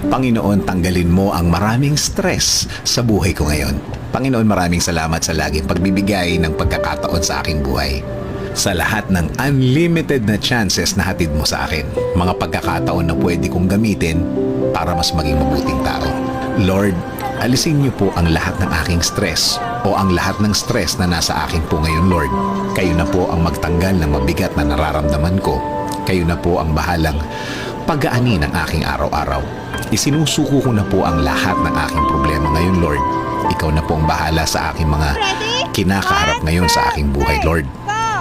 Panginoon, tanggalin mo ang maraming stress sa buhay ko ngayon. Panginoon, maraming salamat sa laging pagbibigay ng pagkakataon sa aking buhay. Sa lahat ng unlimited na chances na hatid mo sa akin. Mga pagkakataon na pwede kong gamitin para mas maging mabuting tao. Lord, alisin niyo po ang lahat ng aking stress o ang lahat ng stress na nasa akin po ngayon, Lord. Kayo na po ang magtanggal ng mabigat na nararamdaman ko. Kayo na po ang bahalang pag-aani ng aking araw-araw. Isinusuko ko na po ang lahat ng aking problema ngayon, Lord. Ikaw na po ang bahala sa aking mga kinakaharap ngayon sa aking buhay, Lord.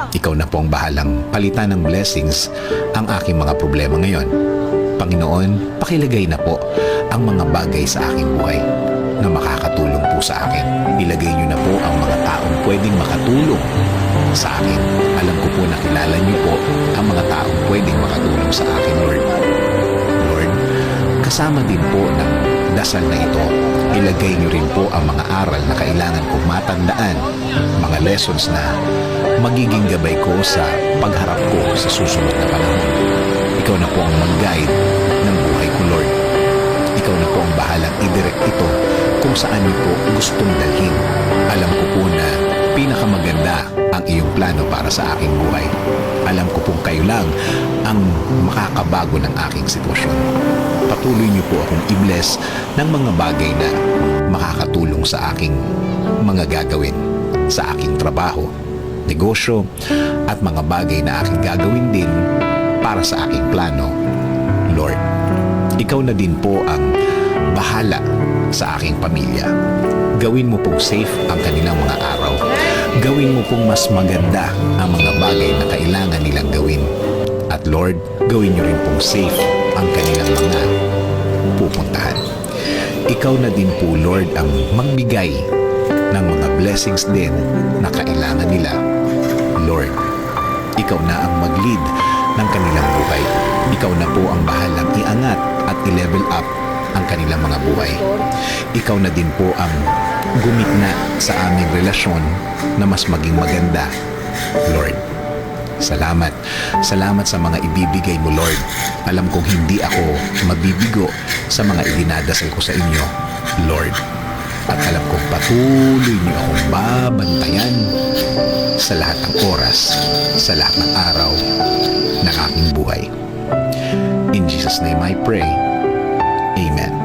Ikaw na po ang bahalang palitan ng blessings ang aking mga problema ngayon. Panginoon, pakilagay na po ang mga bagay sa aking buhay na makakatulong po sa akin. Ilagay niyo na po ang mga taong pwedeng makatulong sa akin. Alam ko po na kilala niyo po ang mga taong pwedeng makatulong sa akin, Lord. Lord, kasama din po ng dasal na ito, ilagay niyo rin po ang mga aral na kailangan kong matandaan, mga lessons na magiging gabay ko sa pagharap ko sa susunod na panahon. Ikaw na po ang mag-guide ng buhay ko, Lord. Ikaw na po ang bahalang i-direct ito kung saan niyo po gustong dalhin. Alam ko po na pinakamaganda ang iyong plano para sa aking buhay. Alam ko pong kayo lang ang makakabago ng aking sitwasyon. Patuloy niyo po akong i-bless ng mga bagay na makakatulong sa aking mga gagawin, sa aking trabaho, negosyo, at mga bagay na aking gagawin din para sa aking plano. Lord, ikaw na din po ang bahala sa aking pamilya. Gawin mo pong safe ang kanilang mga araw. Gawin mo pong mas maganda ang mga bagay na kailangan nilang gawin. At Lord, gawin niyo rin pong safe ang kanilang mga pupuntahan. Ikaw na din po, Lord, ang magbigay ng mga blessings din na kailangan nila. Lord, ikaw na ang mag-lead ng kanilang buhay. Ikaw na po ang bahalang iangat at i-level up ang kanilang mga buhay. Ikaw na din po ang gumitna sa aming relasyon na mas maging maganda. Lord, salamat. Salamat sa mga ibibigay mo, Lord. Alam kong hindi ako mabibigo sa mga idinadasal ko sa inyo, Lord. At alam kong patuloy niyo akong babantayan sa lahat ng oras, sa lahat ng araw ng aking buhay. In Jesus' name I pray. Amen.